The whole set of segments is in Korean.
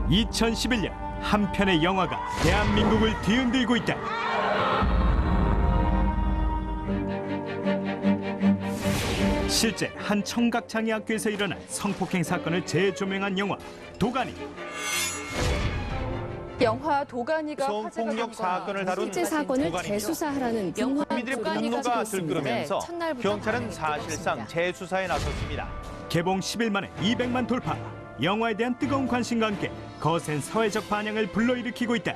2011년 한 편의 영화가 대한민국을 뒤흔들고 있다. 실제 한 청각장애학교에서 일어난 성폭행 사건을 재조명한 영화 도가니. 영화 도가니가 성폭력 사건을 다룬 실제 사건을 도가니죠. 재수사하라는 영화 국민들의 분노가 들끓으면서 첫날부터 경찰은 사실상 재수사에 나섰습니다. 개봉 10일 만에 200만 돌파. 영화에 대한 뜨거운 관심과 함께 거센 사회적 반향을 불러일으키고 있다.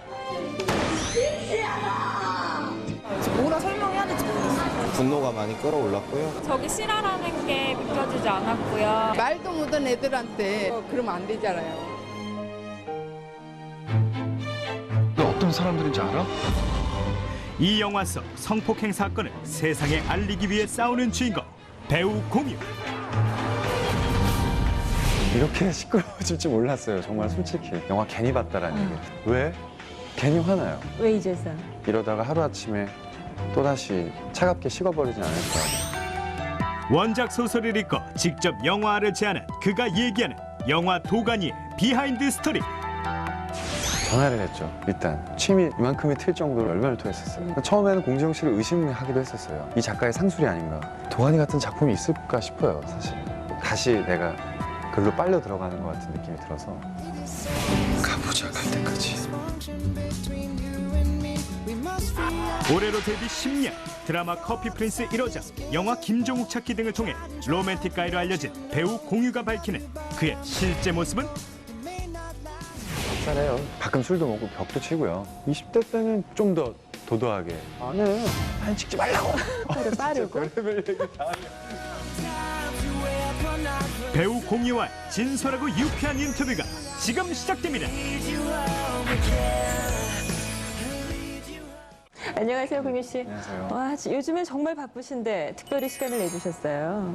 뭐라 설명해야 될지 모르겠어요. 분노가 많이 끌어올랐고요. 저기 실화라는 게 믿겨지지 않았고요. 말도 못한 애들한테 그러면 안 되잖아요. 너 어떤 사람들인지 알아? 이 영화 속 성폭행 사건을 세상에 알리기 위해 싸우는 주인공 배우 공유. 이렇게 시끄러워질 줄 몰랐어요. 정말 솔직히. 영화 괜히 봤다라는 얘기. 왜? 괜히 화나요. 왜 이제서? 이러다가 하루아침에 또다시 차갑게 식어버리진 않을까. 원작 소설을 읽고 직접 영화를 제안한 그가 얘기하는 영화 도가니의 비하인드 스토리. 전화를 했죠. 일단 침이 이만큼이 튈 정도로 열변을 토했었어요. 처음에는 공지영 씨를 의심하기도 했었어요. 이 작가의 상술이 아닌가. 도가니 같은 작품이 있을까 싶어요, 사실. 다시 내가 글로 빨려 들어가는 것 같은 느낌이 들어서. 가보자, 갈 때까지. 올해로 데뷔 10년, 드라마 커피 프린스 1호작, 영화 김종욱 찾기 등을 통해 로맨틱 가이로 알려진 배우 공유가 밝히는 그의 실제 모습은? 잘해요. 가끔 술도 먹고 벽도 치고요. 20대 때는 좀 더 도도하게. 안 해. 사진 찍지 말라고. 빠르고. 별의별 얘기 다 해. 배우 공유와의 진솔하고 유쾌한 인터뷰가 지금 시작됩니다. 안녕하세요, 공유 씨. 안녕하세요. 와, 요즘엔 정말 바쁘신데 특별히 시간을 내주셨어요.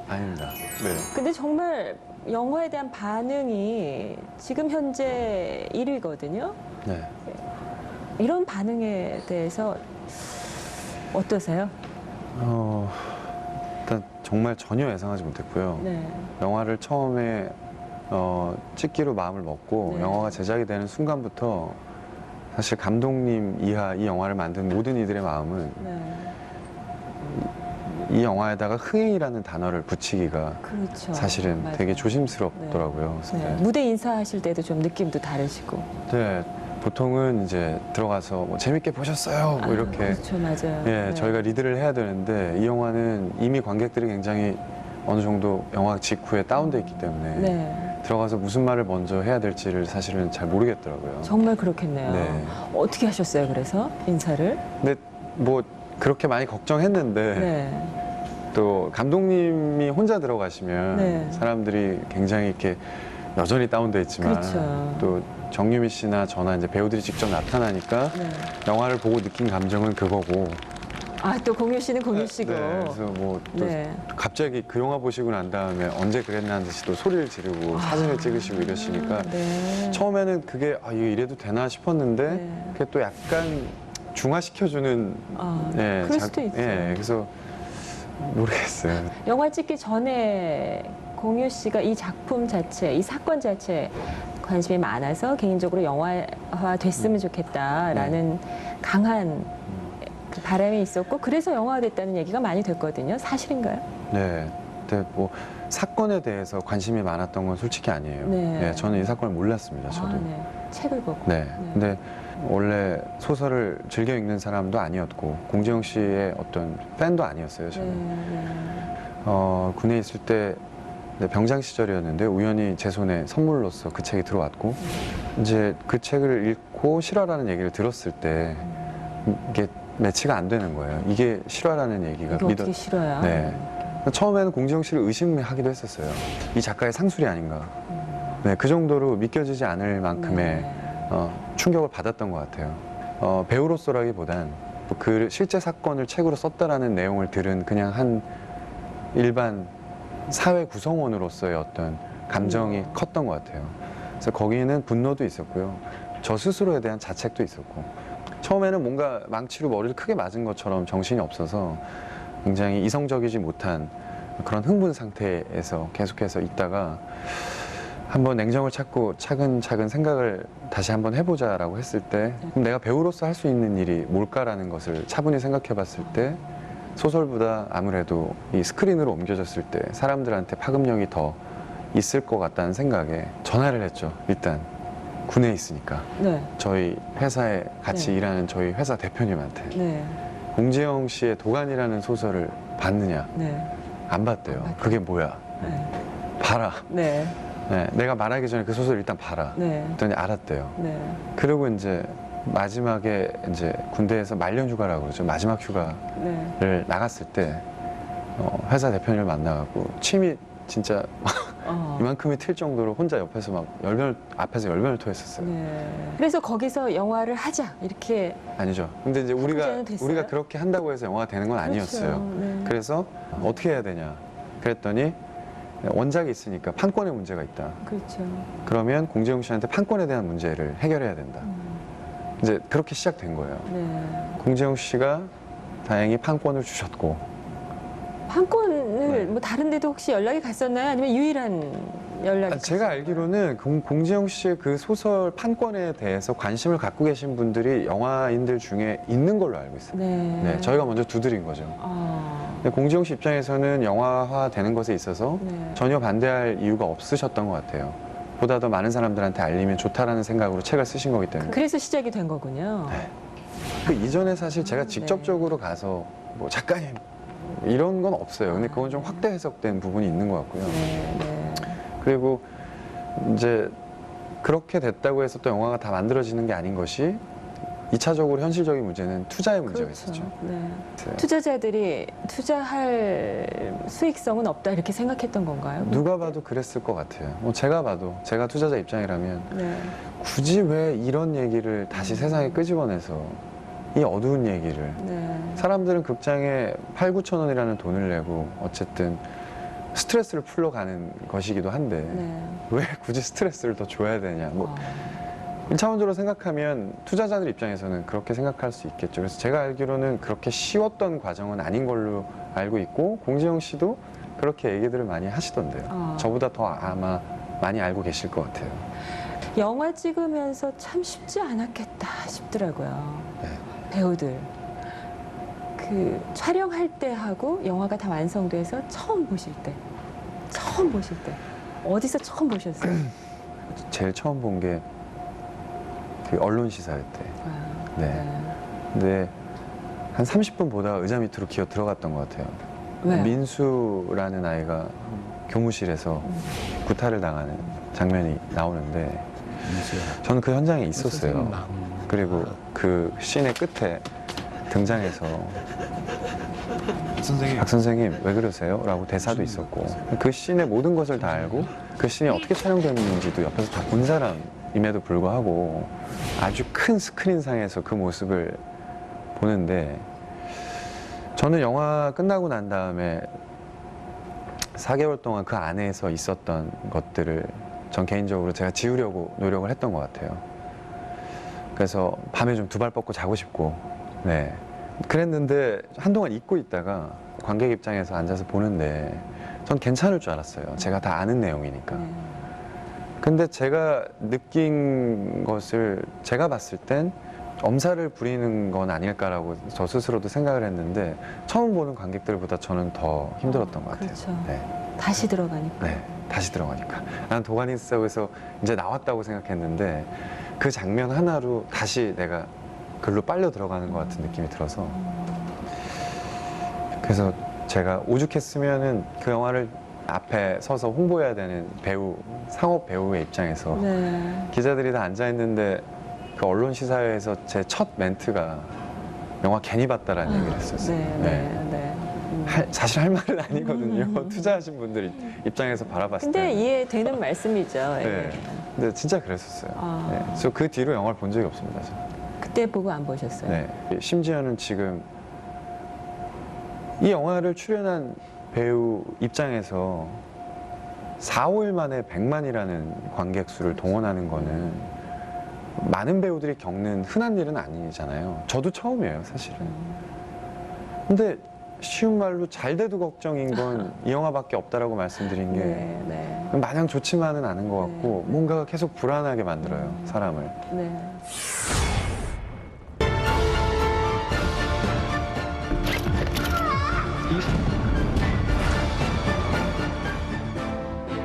아닙니다. 네. 근데 정말 영화에 대한 반응이 지금 현재 1위거든요. 네. 이런 반응에 대해서 어떠세요? 일단 정말 전혀 예상하지 못했고요. 네. 영화를 처음에 찍기로 마음을 먹고 네. 영화가 제작이 되는 순간부터 사실 감독님 이하 이 영화를 만든 모든 이들의 마음은 네. 이 영화에다가 흥행이라는 단어를 붙이기가 그렇죠. 사실은 맞아요. 되게 조심스럽더라고요. 네. 네. 무대 인사하실 때도 좀 느낌도 다르시고. 네, 보통은 이제 들어가서 뭐 재밌게 보셨어요? 뭐 이렇게. 그렇죠, 맞아요. 예, 네. 저희가 리드를 해야 되는데 이 영화는 이미 관객들이 굉장히 어느 정도 영화 직후에 다운돼 있기 때문에 네. 들어가서 무슨 말을 먼저 해야 될지를 사실은 잘 모르겠더라고요. 정말 그렇겠네요. 네. 어떻게 하셨어요, 그래서 인사를? 근데 뭐 그렇게 많이 걱정했는데 네. 또 감독님이 혼자 들어가시면 네. 사람들이 굉장히 이렇게 여전히 다운돼 있지만 그렇죠. 또 정유미 씨나 저나 이제 배우들이 직접 나타나니까 네. 영화를 보고 느낀 감정은 그거고. 아, 또 공유 씨는 공유 씨고. 네, 그래서 뭐 또 네. 갑자기 그 영화 보시고 난 다음에 언제 그랬나 하는 듯이 또 소리를 지르고 사진을 찍으시고 이러시니까 네. 처음에는 그게 이거 이래도 되나 싶었는데 네. 그게 또 약간 중화시켜주는 그럴 수도 있죠. 그래서 모르겠어요. 영화 찍기 전에 공유 씨가 이 작품 자체, 이 사건 자체에 관심이 많아서 개인적으로 영화화 됐으면 좋겠다라는 강한 그 바람이 있었고 그래서 영화가 됐다는 얘기가 많이 됐거든요. 사실인가요? 네. 근데 뭐 사건에 대해서 관심이 많았던 건 솔직히 아니에요. 네. 네, 저는 이 사건을 몰랐습니다. 저도. 네. 책을 보고. 네. 근데 원래 소설을 즐겨 읽는 사람도 아니었고 공지영 씨의 어떤 팬도 아니었어요. 저는. 네. 군에 있을 때 병장 시절이었는데 우연히 제 손에 선물로서 그 책이 들어왔고 이제 그 책을 읽고 실화라는 얘기를 들었을 때 이게 매치가 안 되는 거예요. 이게 실화라는 얘기가 이게 어떻게 싫어요? 네. 처음에는 공지영 씨를 의심하기도 했었어요. 이 작가의 상술이 아닌가. 네, 그 정도로 믿겨지지 않을 만큼의 충격을 받았던 것 같아요. 배우로서라기보단 그 실제 사건을 책으로 썼다라는 내용을 들은 그냥 한 일반 사회 구성원으로서의 어떤 감정이 컸던 것 같아요. 그래서 거기는 분노도 있었고요. 저 스스로에 대한 자책도 있었고 처음에는 뭔가 망치로 머리를 크게 맞은 것처럼 정신이 없어서 굉장히 이성적이지 못한 그런 흥분 상태에서 계속해서 있다가 한번 냉정을 찾고 차근차근 생각을 다시 한번 해보자라고 했을 때 그럼 내가 배우로서 할 수 있는 일이 뭘까라는 것을 차분히 생각해 봤을 때 소설보다 아무래도 이 스크린으로 옮겨졌을 때 사람들한테 파급력이 더 있을 것 같다는 생각에 전화를 했죠. 일단 군에 있으니까 네. 저희 회사에 같이 네. 일하는 저희 회사 대표님한테 네. 공지영 씨의 도가니라는 소설을 봤느냐? 네. 안 봤대요. 그게 뭐야? 네. 봐라. 네. 네, 내가 말하기 전에 그 소설 일단 봐라. 네. 그랬더니 알았대요. 네. 그리고 이제 마지막에 이제 군대에서 말년 휴가라고 그러죠. 마지막 휴가를 네. 나갔을 때 회사 대표님을 만나갖고 침이 진짜 이만큼이 튈 정도로 혼자 옆에서 막 앞에서 열변을 토했었어요. 네. 그래서 거기서 영화를 하자 이렇게. 아니죠. 근데 이제 후제는 됐어요? 우리가 그렇게 한다고 해서 영화가 되는 건 아니었어요. 그렇죠. 네. 그래서 어떻게 해야 되냐? 그랬더니 원작이 있으니까 판권에 문제가 있다. 그렇죠. 그러면 공재용 씨한테 판권에 대한 문제를 해결해야 된다. 이제 그렇게 시작된 거예요. 네. 공재용 씨가 다행히 판권을 주셨고 판권을 네. 뭐 다른 데도 혹시 연락이 갔었나요? 아니면 유일한 연락이 제가 알기로는 공재용 씨의 그 소설 판권에 대해서 관심을 갖고 계신 분들이 영화인들 중에 있는 걸로 알고 있어요. 네. 네, 저희가 먼저 두드린 거죠. 근데 공재용 씨 입장에서는 영화화 되는 것에 있어서 네. 전혀 반대할 이유가 없으셨던 것 같아요. 보다 더 많은 사람들한테 알리면 좋다라는 생각으로 책을 쓰신 거기 때문에. 그래서 시작이 된 거군요. 네. 그 이전에 사실 제가 직접적으로 가서 뭐 작가님 이런 건 없어요. 근데 그건 좀 확대 해석된 부분이 있는 것 같고요. 네. 네. 그리고 이제 그렇게 됐다고 해서 또 영화가 다 만들어지는 게 아닌 것이 2차적으로 현실적인 문제는 투자의 문제가 그렇죠. 있었죠. 네. 네. 투자자들이 투자할 수익성은 없다 이렇게 생각했던 건가요? 누가 봐도 그랬을 것 같아요. 뭐 제가 봐도 제가 투자자 입장이라면 네. 굳이 왜 이런 얘기를 다시 세상에 끄집어내서 이 어두운 얘기를 네. 사람들은 극장에 8, 9천 원이라는 돈을 내고 어쨌든 스트레스를 풀러 가는 것이기도 한데 네. 왜 굳이 스트레스를 더 줘야 되냐. 뭐 아, 1차원적으로 생각하면 투자자들 입장에서는 그렇게 생각할 수 있겠죠. 그래서 제가 알기로는 그렇게 쉬웠던 과정은 아닌 걸로 알고 있고 공지영 씨도 그렇게 얘기들을 많이 하시던데요. 아. 저보다 더 아마 많이 알고 계실 것 같아요. 영화 찍으면서 참 쉽지 않았겠다 싶더라고요. 네. 배우들. 그 촬영할 때 하고 영화가 다 완성돼서 처음 보실 때 어디서 처음 보셨어요? 제일 처음 본 게 그 언론 시사회 때. 아, 네. 근데 한 30분 보다가 의자 밑으로 기어 들어갔던 것 같아요. 왜요? 민수라는 아이가 교무실에서 구타를 당하는 장면이 나오는데 저는 그 현장에 있었어요. 그리고 그 씬의 끝에 등장해서 박 선생님 왜 그러세요? 라고 대사도 있었고 그 씬의 모든 것을 다 알고 그 씬이 어떻게 촬영됐는지도 옆에서 다 본 사람임에도 불구하고 아주 큰 스크린상에서 그 모습을 보는데 저는 영화 끝나고 난 다음에 4개월 동안 그 안에서 있었던 것들을 전 개인적으로 제가 지우려고 노력을 했던 것 같아요. 그래서 밤에 좀 두 발 뻗고 자고 싶고 네. 그랬는데 한동안 잊고 있다가 관객 입장에서 앉아서 보는데 전 괜찮을 줄 알았어요. 제가 다 아는 내용이니까. 네. 근데 제가 느낀 것을 제가 봤을 땐 엄살을 부리는 건 아닐까라고 저 스스로도 생각을 했는데 처음 보는 관객들보다 저는 더 힘들었던 것 같아요. 그렇죠. 네. 다시 들어가니까. 네. 다시 들어가니까. 난 도가니 속에서 이제 나왔다고 생각했는데 그 장면 하나로 다시 내가 글로 빨려 들어가는 것 같은 느낌이 들어서 그래서 제가 오죽했으면은 그 영화를 앞에 서서 홍보해야 되는 배우, 상업 배우의 입장에서 네. 기자들이 다 앉아있는데 그 언론 시사회에서 제 첫 멘트가 영화 괜히 봤다라는 얘기를 했었어요. 네. 사실 할 말은 아니거든요. 투자하신 분들 입장에서 바라봤을 때. 근데 이해되는 말씀이죠. 예. 네. 근데 진짜 그랬었어요. 아. 네. 그래서 그 뒤로 영화를 본 적이 없습니다. 저는. 그때 보고 안 보셨어요? 네. 심지어는 지금 이 영화를 출연한 배우 입장에서 4, 5일 만에 100만이라는 관객 수를 동원하는 거는 많은 배우들이 겪는 흔한 일은 아니잖아요. 저도 처음이에요, 사실은. 근데 쉬운 말로 잘 돼도 걱정인 건 이 영화밖에 없다라고 말씀드린 게 네, 네, 마냥 좋지만은 않은 것 같고 뭔가 계속 불안하게 만들어요, 사람을. 네.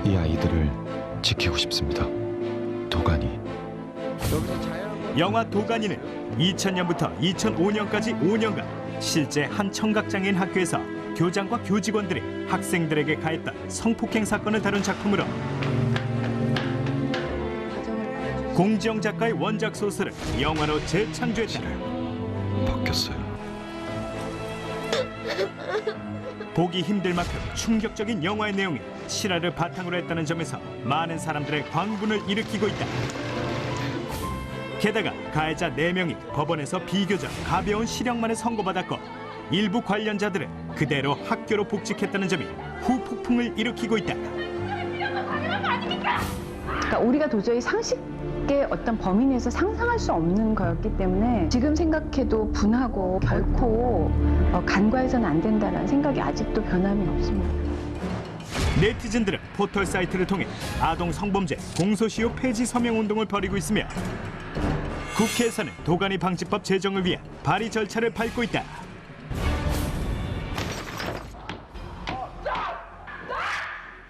이 아이들을 지키고 싶습니다. 도가니. 영화 도가니는 2000년부터 2005년까지 5년간 실제 한 청각장애인 학교에서 교장과 교직원들이 학생들에게 가했던 성폭행 사건을 다룬 작품으로 공지영 작가의 원작 소설을 영화로 재창조했다. 바뀌었어요. 보기 힘들 만큼 충격적인 영화의 내용이 실화를 바탕으로 했다는 점에서 많은 사람들의 광분을 일으키고 있다. 게다가 가해자 4명이 법원에서 비교적 가벼운 실형만을 선고받았고 일부 관련자들은 그대로 학교로 복직했다는 점이 후폭풍을 일으키고 있다. 그러니까 우리가 도저히 상식의 어떤 범위 내에서 상상할 수 없는 거였기 때문에 지금 생각해도 분하고 결코 간과해서는 안 된다는 생각이 아직도 변함이 없습니다. 네티즌들은 포털 사이트를 통해 아동 성범죄 공소시효 폐지 서명 운동을 벌이고 있으며 국회에서는 도가니 방지법 제정을 위한 발의 절차를 밟고 있다.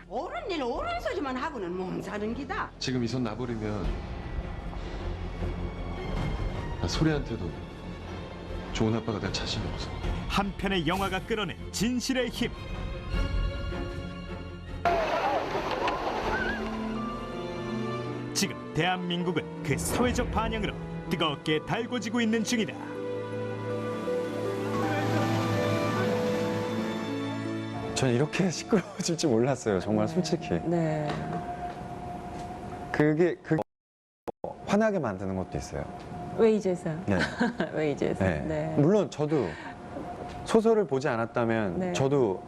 옳은 일 옳은 소리만 하고는 못 사는 기다. 지금 이 손 놔버리면 나 소리한테도 좋은 아빠가 될 자신이 없어. 한편의 영화가 끌어낸 진실의 힘. 지금 대한민국은 그 사회적 반영으로 뜨겁게 달궈지고 있는 중이다. 전 이렇게 시끄러워질 줄 몰랐어요, 정말 솔직히. 네. 그게 화나게 만드는 것도 있어요. 왜 이제서? 네. 왜 이제서? 네. 네. 물론 저도 소설을 보지 않았다면 네. 저도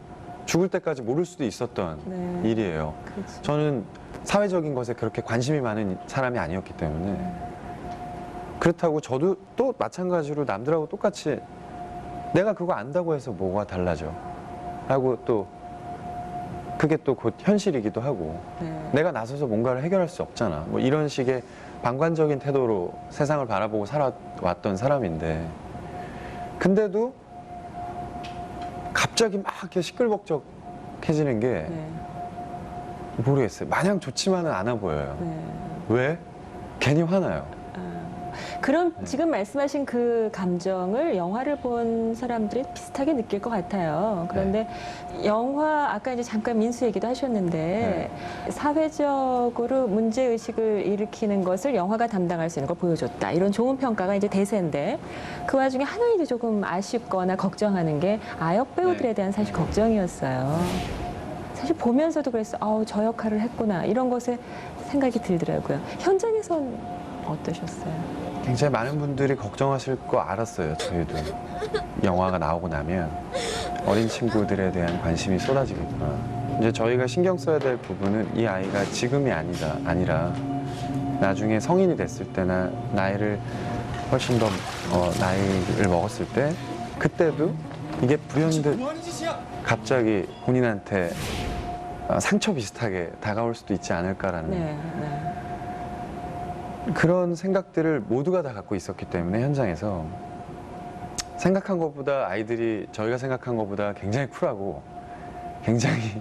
죽을 때까지 모를 수도 있었던 네. 일이에요. 그렇죠. 저는 사회적인 것에 그렇게 관심이 많은 사람이 아니었기 때문에 그렇다고 저도 또 마찬가지로 남들하고 똑같이 내가 그거 안다고 해서 뭐가 달라져 라고 또 그게 또 곧 현실이기도 하고 네. 내가 나서서 뭔가를 해결할 수 없잖아 뭐 이런 식의 방관적인 태도로 세상을 바라보고 살아왔던 사람인데 근데도 갑자기 막 이렇게 시끌벅적해지는 게 네. 모르겠어요. 마냥 좋지만은 않아 보여요. 네. 왜? 괜히 화나요. 그럼 네. 지금 말씀하신 그 감정을 영화를 본 사람들이 비슷하게 느낄 것 같아요. 그런데 영화 아까 이제 잠깐 민수 얘기도 하셨는데 사회적으로 문제 의식을 일으키는 것을 영화가 담당할 수 있는 걸 보여줬다. 이런 좋은 평가가 이제 대세인데 그 와중에 하나 이제 조금 아쉽거나 걱정하는 게 아역 배우들에 대한 사실 걱정이었어요. 사실 보면서도 그랬어. 아우 저 역할을 했구나 이런 것에 생각이 들더라고요. 현장에선 어떠셨어요? 굉장히 많은 분들이 걱정하실 거 알았어요. 저희도 영화가 나오고 나면 어린 친구들에 대한 관심이 쏟아지겠구나. 이제 저희가 신경 써야 될 부분은 이 아이가 지금이 아니라 나중에 성인이 됐을 때나 나이를 훨씬 더 나이를 먹었을 때 그때도 이게 불현듯 갑자기 본인한테 상처 비슷하게 다가올 수도 있지 않을까라는 네, 네. 그런 생각들을 모두가 다 갖고 있었기 때문에 현장에서 생각한 것보다 아이들이 저희가 생각한 것보다 굉장히 쿨하고 굉장히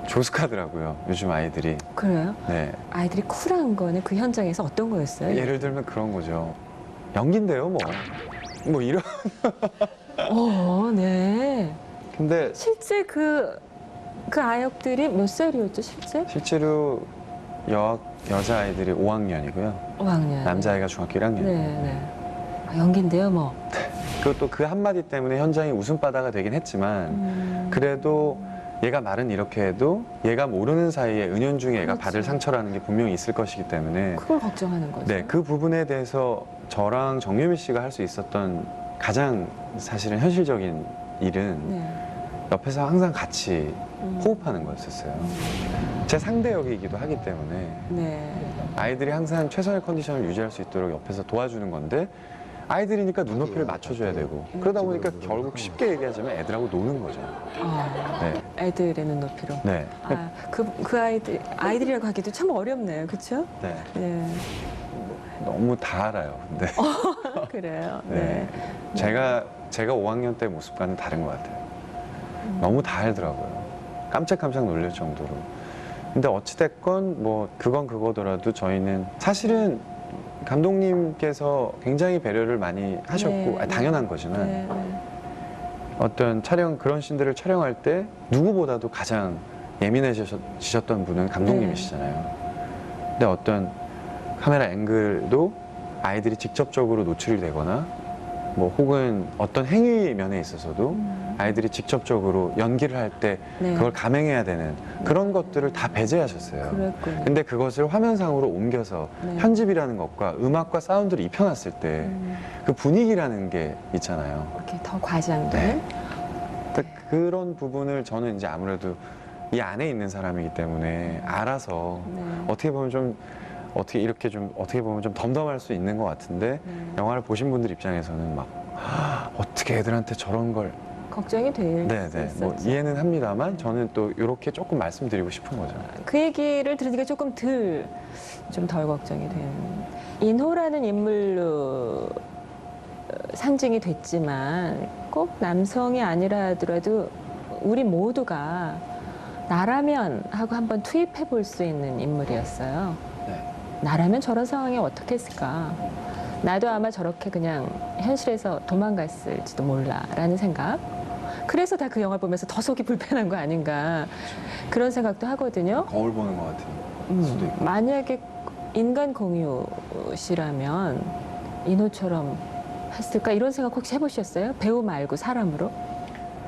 조숙하더라고요. 요즘 아이들이. 그래요? 네. 아이들이 쿨한 거는 그 현장에서 어떤 거였어요? 예를 들면 그런 거죠. 연기인데요, 뭐. 뭐 이런. 네. 근데 실제 그 아역들이 몇 살이었죠, 실제? 실제로 여자아이들이 5학년이고요. 5학년. 남자아이가 중학교 1학년. 네, 네. 아, 연기인데요, 뭐. 그것도 그 한마디 때문에 현장이 웃음바다가 되긴 했지만 그래도 얘가 말은 이렇게 해도 얘가 모르는 사이에 은연중에 얘가 그렇죠. 받을 상처라는 게 분명히 있을 것이기 때문에 그걸 걱정하는 거죠. 네, 그 부분에 대해서 저랑 정유미 씨가 할 수 있었던 가장 사실은 현실적인 일은 네. 옆에서 항상 같이 호흡하는 거였었어요. 제 상대 역이기도 하기 때문에 네. 아이들이 항상 최선의 컨디션을 유지할 수 있도록 옆에서 도와주는 건데 아이들이니까 눈높이를 맞춰줘야 되고 그러다 보니까 결국 쉽게 얘기하자면 애들하고 노는 거죠. 네. 애들의 눈높이로. 네. 그 아이들이라고 하기도 참 어렵네요, 그렇죠? 네. 네. 너무 다 알아요. 근데 그래요. 네. 네. 제가 5학년 때 모습과는 다른 것 같아요. 너무 다 알더라고요. 깜짝깜짝 놀랄 정도로. 근데 어찌됐건 뭐 그건 그거더라도 저희는 사실은 감독님께서 굉장히 배려를 많이 하셨고 네. 아니, 당연한 거지만 네. 어떤 그런 씬들을 촬영할 때 누구보다도 가장 예민해지셨던 분은 감독님이시잖아요. 근데 어떤 카메라 앵글도 아이들이 직접적으로 노출이 되거나 뭐 혹은 어떤 행위 면에 있어서도 아이들이 직접적으로 연기를 할 때 네. 그걸 감행해야 되는 그런 것들을 다 배제하셨어요. 그랬군요. 근데 그것을 화면상으로 옮겨서 네. 편집이라는 것과 음악과 사운드를 입혀놨을 때 그 분위기라는 게 있잖아요. 이렇게 더 과장된. 네. 그런 부분을 저는 이제 아무래도 이 안에 있는 사람이기 때문에 알아서 네. 어떻게 보면 좀 어떻게 보면 좀 덤덤할 수 있는 것 같은데 영화를 보신 분들 입장에서는 막 어떻게 애들한테 저런 걸 걱정이 될 네네 수 뭐 있었죠. 이해는 합니다만 저는 또 이렇게 조금 말씀드리고 싶은 거죠. 그 얘기를 들으니까 조금 좀 덜 걱정이 되는. 인호라는 인물로 상징이 됐지만 꼭 남성이 아니라 하더라도 우리 모두가 나라면 하고 한번 투입해 볼 수 있는 인물이었어요. 네. 나라면 저런 상황에 어떻게 했을까? 나도 아마 저렇게 그냥 현실에서 도망갔을지도 몰라라는 생각. 그래서 다 그 영화 보면서 더 속이 불편한 거 아닌가 그런 생각도 하거든요. 거울 보는 것 같은 수도 있고. 만약에 인간 공유시라면 인호처럼 했을까 이런 생각 혹시 해보셨어요? 배우 말고 사람으로?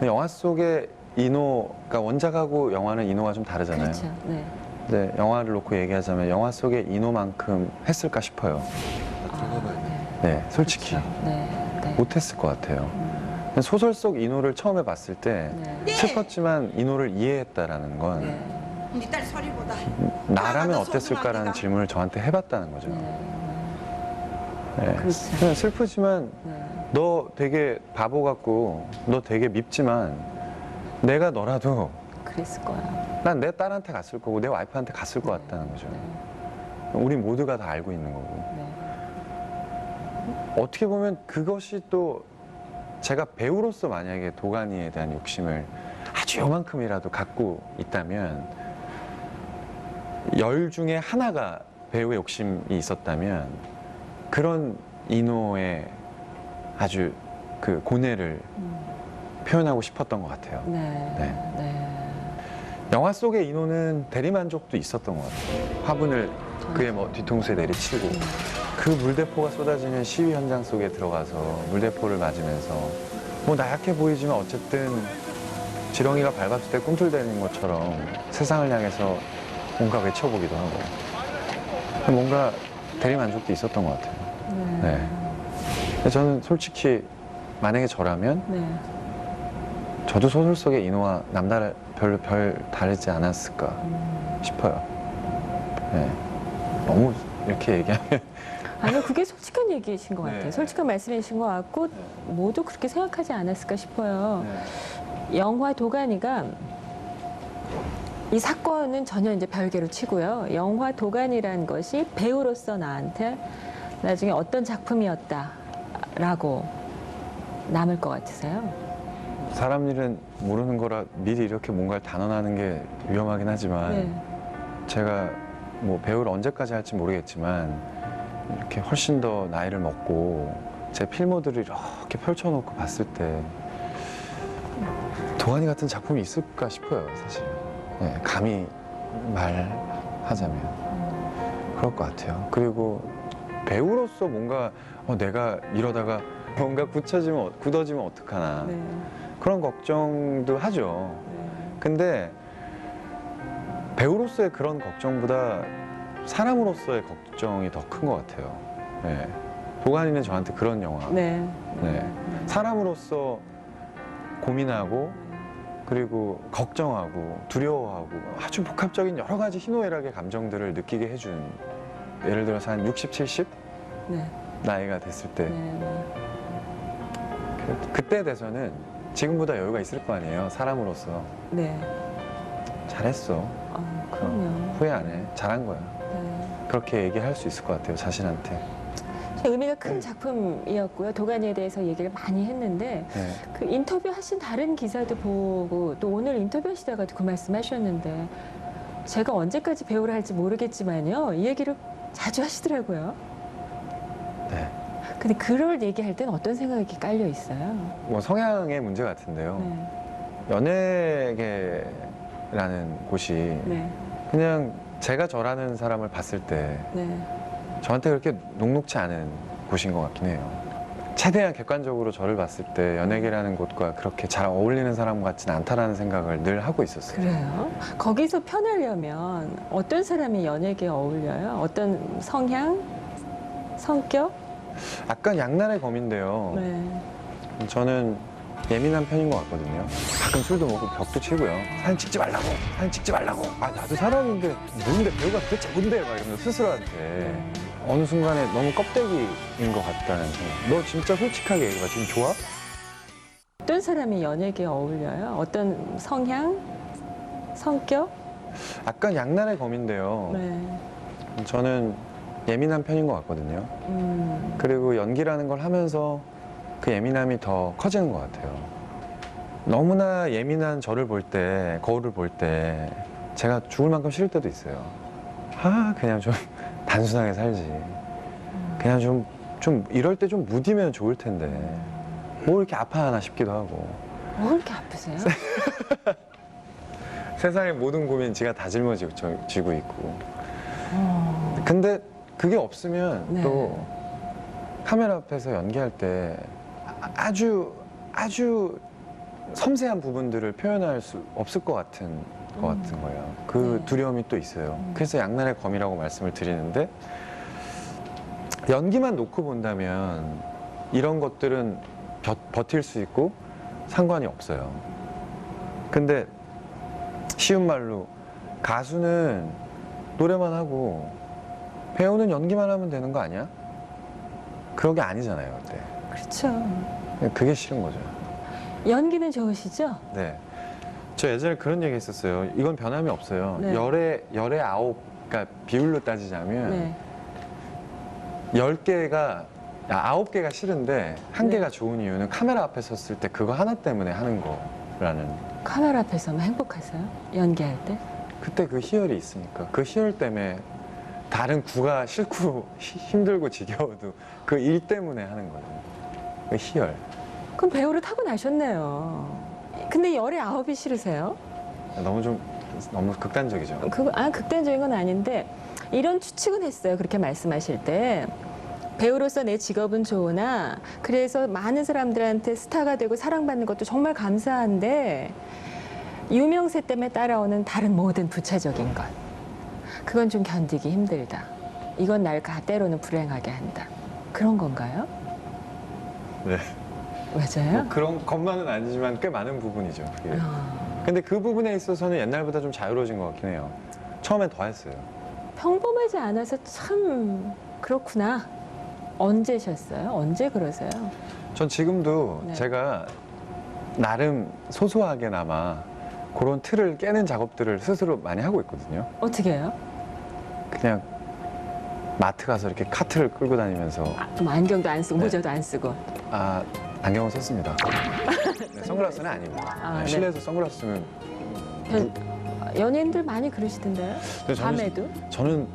영화 속의 인호가 원작하고 영화는 인호가 좀 다르잖아요. 그렇죠. 네. 근데 영화를 놓고 얘기하자면 영화 속의 인호만큼 했을까 싶어요. 네, 솔직히 그렇죠. 네. 네. 못했을 것 같아요. 근데 소설 속 인호를 처음에 봤을 때 네. 슬펐지만 인호를 이해했다라는 건 네. 니딸 소리보다 나라면 나보다 어땠을까라는 소중한 질문을 저한테 해봤다는 거죠. 네. 그렇죠. 그냥 슬프지만 네. 너 되게 바보 같고 너 되게 밉지만 내가 너라도 그랬을 거야. 난 내 딸한테 갔을 거고 내 와이프한테 갔을 것 같다는 거죠. 우리 모두가 다 알고 있는 거고. 네. 어떻게 보면 그것이 또 제가 배우로서 만약에 도가니에 대한 욕심을 아주 요만큼이라도 갖고 있다면 10 중에 하나가 배우의 욕심이 있었다면 그런 인호의 아주 그 고뇌를 표현하고 싶었던 것 같아요. 네. 네. 네. 영화 속의 인호는 대리만족도 있었던 것 같아요. 화분을 그의 뭐 뒤통수에 내리치고 그 물대포가 쏟아지는 시위 현장 속에 들어가서 물대포를 맞으면서 뭐 나약해 보이지만 어쨌든 지렁이가 밟았을 때 꿈틀대는 것처럼 세상을 향해서 뭔가 외쳐보기도 하고 뭔가 대리만족도 있었던 것 같아요. 네. 근데 저는 솔직히 만약에 저라면 네. 저도 소설 속의 인호와 별 다르지 않았을까 싶어요. 네. 너무 이렇게 얘기하면 아니요, 그게 솔직한 얘기이신 것 같아요. 네. 솔직한 말씀이신 것 같고 모두 그렇게 생각하지 않았을까 싶어요. 영화 도가니가 이 사건은 전혀 이제 별개로 치고요. 영화 도가니란 것이 배우로서 나한테 나중에 어떤 작품이었다라고 남을 것 같으세요? 사람 일은 모르는 거라 미리 이렇게 뭔가를 단언하는 게 위험하긴 하지만 네. 제가 뭐 배우를 언제까지 할지 모르겠지만 이렇게 훨씬 더 나이를 먹고 제 필모들을 이렇게 펼쳐놓고 봤을 때 도가니 같은 작품이 있을까 싶어요, 사실. 네, 감히 말하자면 그럴 것 같아요. 그리고 배우로서 뭔가 내가 이러다가 뭔가 굳어지면 어떡하나 네. 그런 걱정도 하죠. 네. 근데 배우로서의 그런 걱정보다 사람으로서의 걱정이 더 큰 것 같아요. 네. 도가니는 저한테 그런 영화. 네. 네. 사람으로서 고민하고 그리고 걱정하고 두려워하고 아주 복합적인 여러 가지 희노애락의 감정들을 느끼게 해준 예를 들어서 한 60, 70? 네. 나이가 됐을 때 네. 그때 돼서는 지금보다 여유가 있을 거 아니에요. 사람으로서. 네. 잘했어. 그럼요. 후회 안 해. 잘한 거야. 네. 그렇게 얘기할 수 있을 것 같아요. 자신한테. 의미가 큰 작품이었고요. 도가니에 대해서 얘기를 많이 했는데 네. 그 인터뷰 하신 다른 기사도 보고 또 오늘 인터뷰 하시다가도 그 말씀 하셨는데 제가 언제까지 배우를 할지 모르겠지만요. 이 얘기를 자주 하시더라고요. 네. 근데 그럴 얘기할 때는 어떤 생각이 깔려 있어요? 뭐 성향의 문제 같은데요. 네. 연예계라는 곳이 네. 그냥 제가 저라는 사람을 봤을 때 네. 저한테 그렇게 녹록치 않은 곳인 것 같긴 해요. 최대한 객관적으로 저를 봤을 때 연예계라는 곳과 그렇게 잘 어울리는 사람 같지는 않다라는 생각을 늘 하고 있었어요. 그래요? 거기서 편하려면 어떤 사람이 연예계에 어울려요? 어떤 성향? 성격? 약간 양날의 검인데요. 네. 저는 예민한 편인 것 같거든요. 가끔 술도 먹고 벽도 치고요. 사진 찍지 말라고, 사진 찍지 말라고. 아, 나도 사람인데 뭔데 배우가 도대체 뭔데? 막 이러면서 스스로한테 어느 순간에 너무 껍데기인 것 같다는 생각. 너 진짜 솔직하게 얘기해봐. 지금 좋아? 어떤 사람이 연예계에 어울려요? 어떤 성향? 성격? 약간 양날의 검인데요. 네. 저는 예민한 편인 것 같거든요. 그리고 연기라는 걸 하면서 그 예민함이 더 커지는 것 같아요. 너무나 예민한 저를 볼 때, 거울을 볼 때 제가 죽을 만큼 싫을 때도 있어요. 아, 그냥 좀 단순하게 살지. 그냥 좀 이럴 때 좀 무디면 좋을 텐데 뭐 이렇게 아파하나 싶기도 하고. 뭐 그렇게 아프세요? 세상의 모든 고민 지가 다 짊어지고 있고. 근데 그게 없으면 네. 또 카메라 앞에서 연기할 때 아주 섬세한 부분들을 표현할 수 없을 것 같은 거예요. 그 네. 두려움이 또 있어요. 그래서 양날의 검이라고 말씀을 드리는데 연기만 놓고 본다면 이런 것들은 버틸 수 있고 상관이 없어요. 근데 쉬운 말로 가수는 노래만 하고 배우는 연기만 하면 되는 거 아니야? 그런 게 아니잖아요, 그때. 그렇죠. 그게 싫은 거죠. 연기는 좋으시죠? 네. 저 예전에 그런 얘기 했었어요. 이건 변함이 없어요. 네. 열에 아홉, 그러니까 비율로 따지자면 네. 10개가, 9개가 싫은데 한 네. 개가 좋은 이유는 카메라 앞에 섰을 때 그거 하나 때문에 하는 거라는. 카메라 앞에서만 행복하세요? 연기할 때? 그때 그 희열이 있으니까. 그 희열 때문에 다른 구가 싫고 힘들고 지겨워도 그 일 때문에 하는 거죠. 그 희열. 그럼 배우를 타고 나셨네요. 근데 열의 아홉이 싫으세요? 너무 극단적이죠. 극단적인 건 아닌데 이런 추측은 했어요. 그렇게 말씀하실 때 배우로서 내 직업은 좋으나 그래서 많은 사람들한테 스타가 되고 사랑받는 것도 정말 감사한데 유명세 때문에 따라오는 다른 모든 부차적인 것 그건 좀 견디기 힘들다. 이건 날 때로는 불행하게 한다. 그런 건가요? 네. 맞아요? 뭐 그런 것만은 아니지만 꽤 많은 부분이죠. 그게. 아, 근데 그 부분에 있어서는 옛날보다 좀 자유로워진 것 같긴 해요. 처음엔 더 했어요. 평범하지 않아서 참 그렇구나. 언제셨어요? 언제 그러세요? 전 지금도 네. 제가 나름 소소하게나마 그런 틀을 깨는 작업들을 스스로 많이 하고 있거든요. 어떻게 해요? 그냥 마트 가서 이렇게 카트를 끌고 다니면서 뭐 안경도 안 쓰고 네. 모자도 안 쓰고. 안경은 썼습니다. 네, 선글라스는 아닙니다. 아, 네. 실내에서 선글라스 쓰면 연예인들 많이 그러시던데요? 근데 밤에도? 저는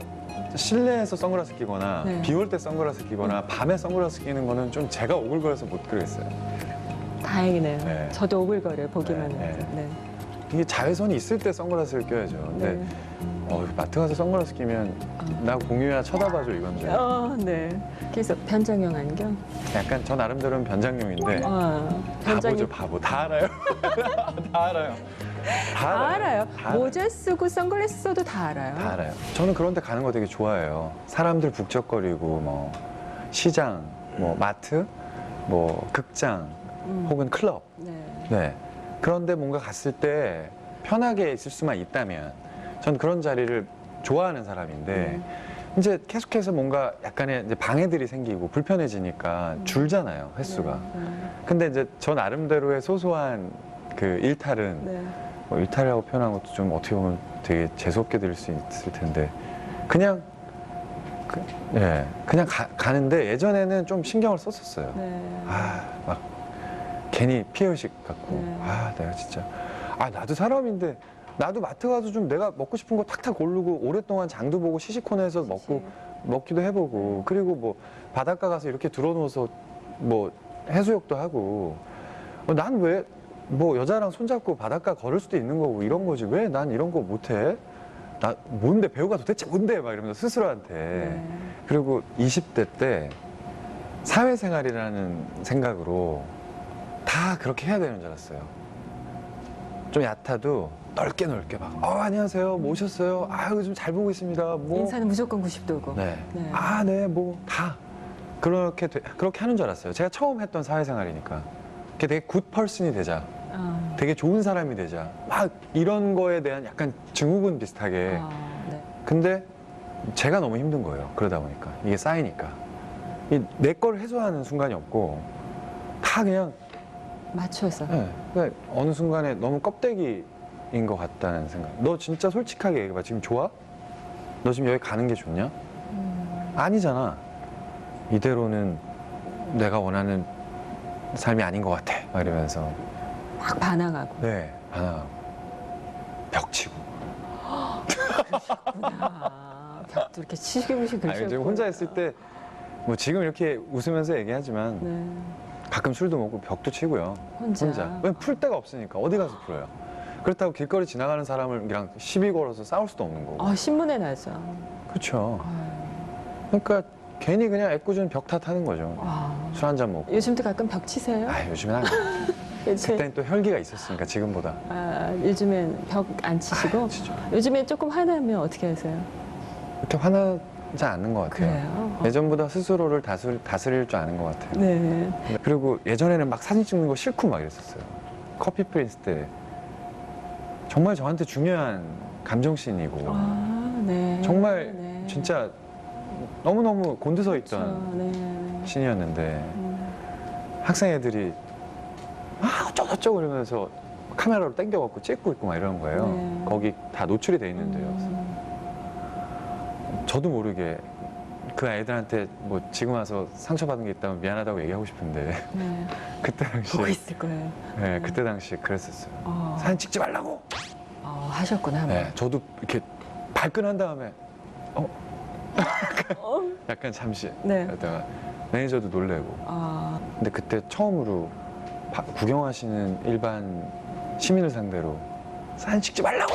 실내에서 선글라스 끼거나 네. 비 올 때 선글라스 끼거나 밤에 선글라스 끼는 거는 좀 제가 오글거려서 못 그러겠어요. 다행이네요. 네. 저도 오글거려요, 보기만 네, 해도. 네. 이게 자외선이 있을 때 선글라스를 껴야죠. 근데 네. 마트 가서 선글라스 끼면 나 공유야 쳐다봐줘 이건데 네. 그래서 변장용 안경? 약간 저 나름대로는 변장용인데 바보죠 바보. 다 알아요. 다 알아요. 다 알아요. 다 알아요. 모자 쓰고 선글라스 써도 다 알아요. 다 알아요. 저는 그런 데 가는 거 되게 좋아해요. 사람들 북적거리고 뭐 시장, 뭐 마트, 뭐 극장 혹은 클럽. 네. 네. 그런데 뭔가 갔을 때 편하게 있을 수만 있다면 전 그런 자리를 좋아하는 사람인데 이제 계속해서 뭔가 약간의 이제 방해들이 생기고 불편해지니까 줄잖아요, 횟수가. 근데 이제 저 나름대로의 소소한 그 일탈은 네. 뭐 일탈이라고 표현한 것도 좀 어떻게 보면 되게 재수없게 들릴 수 있을 텐데 그냥 그냥 가는데 예전에는 좀 신경을 썼었어요. 네. 막 괜히 피해의식 갖고 네. 내가 진짜 나도 사람인데 나도 마트 가서 좀 내가 먹고 싶은 거 탁탁 고르고 오랫동안 장도 보고 시식코너에서 먹기도 해보고 그리고 뭐 바닷가 가서 이렇게 들어누워서 뭐 해수욕도 하고 난 왜 뭐 여자랑 손잡고 바닷가 걸을 수도 있는 거고 이런 거지 왜 난 이런 거 못해? 나 뭔데 배우가 도대체 뭔데? 막 이러면서 스스로한테 그리고 20대 때 사회생활이라는 생각으로 다 그렇게 해야 되는 줄 알았어요. 좀 얕아도 넓게 막 안녕하세요 뭐 오셨어요? 요즘 잘 보고 있습니다. 뭐 인사는 무조건 90도고. 네. 네. 뭐 다 그렇게 하는 줄 알았어요. 제가 처음 했던 사회생활이니까. 되게 굿 펄슨이 되자. 되게 좋은 사람이 되자. 막 이런 거에 대한 약간 증후군 비슷하게. 네. 근데 제가 너무 힘든 거예요. 그러다 보니까. 이게 쌓이니까. 내 걸 해소하는 순간이 없고 다 그냥 맞춰서. 그러니까 어느 순간에 너무 껍데기인 것 같다는 생각. 너 진짜 솔직하게 얘기해봐. 지금 좋아? 너 지금 여기 가는 게 좋냐? 아니잖아. 이대로는 내가 원하는 삶이 아닌 것 같아. 막 이러면서. 막 반항하고. 네, 반항하고. 벽치고. 벽도 이렇게 치시고 그러셨고. 지금 혼자 있을 때, 뭐 지금 이렇게 웃으면서 얘기하지만, 네. 가끔 술도 먹고 벽도 치고요. 혼자. 왜 풀 데가 없으니까 어디 가서 풀어요. 그렇다고 길거리 지나가는 사람이랑 시비 걸어서 싸울 수도 없는 거고. 신문에 나죠. 그렇죠. 그러니까 괜히 그냥 애꿎은 벽 탓하는 거죠. 술 한 잔 먹고. 요즘도 가끔 벽 치세요? 요즘엔 안 해요. 그때는 또 혈기가 있었으니까 지금보다. 요즘엔 벽 안 치시고? 요즘엔 조금 화나면 어떻게 하세요? 그렇게 화나지 않는 것 같아요. 그래요? 예전보다 스스로를 다스릴 줄 아는 것 같아요. 네. 그리고 예전에는 막 사진 찍는 거 싫고 막 이랬었어요. 커피 프린스 때 정말 저한테 중요한 감정씬이고 네. 정말 네. 진짜 너무너무 곤두서 있던 그렇죠. 네. 씬이었는데 학생 애들이 어쩌고저쩌고 이러면서 카메라로 땡겨갖고 찍고 있고 막 이러는 거예요. 네. 거기 다 노출이 돼 있는데요. 저도 모르게 그 아이들한테 뭐 지금 와서 상처받은 게 있다면 미안하다고 얘기하고 싶은데 네. 그때 당시에 보고 있을 거예요. 네, 그때 당시에 그랬었어요. 사진 찍지 말라고. 하셨구나. 네, 저도 이렇게 발끈한 다음에 약간 잠시 네. 그러다가 매니저도 놀래고. 근데 그때 처음으로 구경하시는 일반 시민을 상대로 사진 찍지 말라고.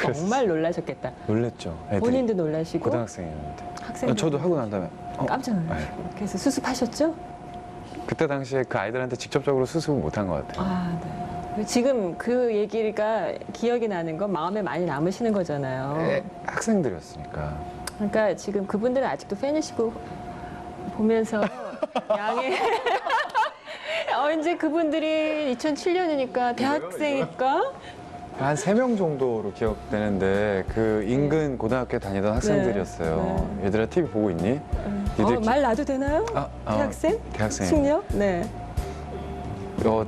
정말 놀라셨겠다. 놀랬죠. 애들이. 본인도 놀라시고 고등학생이었는데. 학생도 저도 하고 난 다음에 깜짝 놀라시고. 그래서 수습하셨죠? 그때 당시에 그 아이들한테 직접적으로 수습은 못한 것 같아요. 네. 지금 그 얘기가 기억이 나는 건 마음에 많이 남으시는 거잖아요. 학생들이었으니까. 그러니까 지금 그분들은 아직도 팬이시고 보면서 양해. 이제 그분들이 2007년이니까 대학생일까? 한 3명 정도로 기억되는데 그 인근 고등학교에 다니던 학생들이었어요. 네. 얘들아 TV 보고 있니? 니들 말 놔도 되나요? 대학생? 대학생. 숙녀? 네.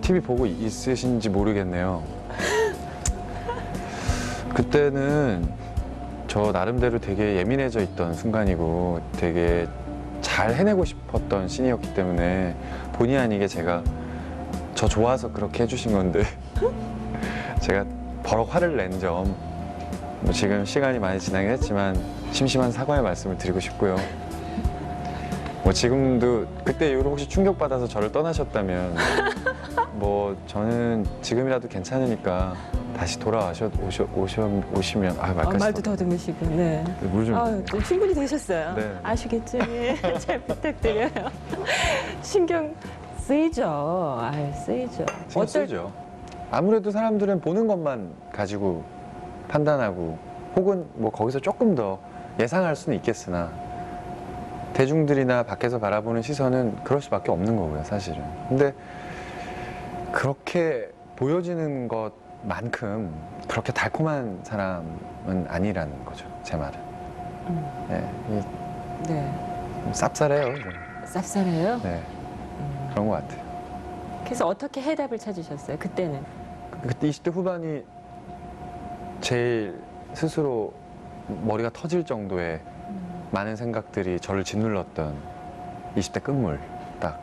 TV 보고 있으신지 모르겠네요. 그때는 저 나름대로 되게 예민해져 있던 순간이고 되게 잘 해내고 싶었던 씬이었기 때문에 본의 아니게 제가 저 좋아서 그렇게 해주신 건데 제가 버럭 화를 낸 점 뭐 지금 시간이 많이 지나긴 했지만 심심한 사과의 말씀을 드리고 싶고요. 뭐 지금도 그때 이후로 혹시 충격받아서 저를 떠나셨다면 뭐 저는 지금이라도 괜찮으니까 다시 오시면 말까지 말도 더듬으시고. 네. 물 좀. 충분히 되셨어요. 네. 아시겠죠? 예. 잘 부탁드려요. 신경 쓰이죠. 쓰이죠. 신경 쓰이죠. 아무래도 사람들은 보는 것만 가지고 판단하고 혹은 뭐 거기서 조금 더 예상할 수는 있겠으나 대중들이나 밖에서 바라보는 시선은 그럴 수밖에 없는 거고요, 사실은. 근데 그렇게 보여지는 것만큼 그렇게 달콤한 사람은 아니라는 거죠, 제 말은. 네, 이게 네. 쌉쌀해요. 좀. 쌉쌀해요? 네, 그런 것 같아요. 그래서 어떻게 해답을 찾으셨어요? 그때는? 그때 20대 후반이 제일 스스로 머리가 터질 정도의 많은 생각들이 저를 짓눌렀던 20대 끝물 딱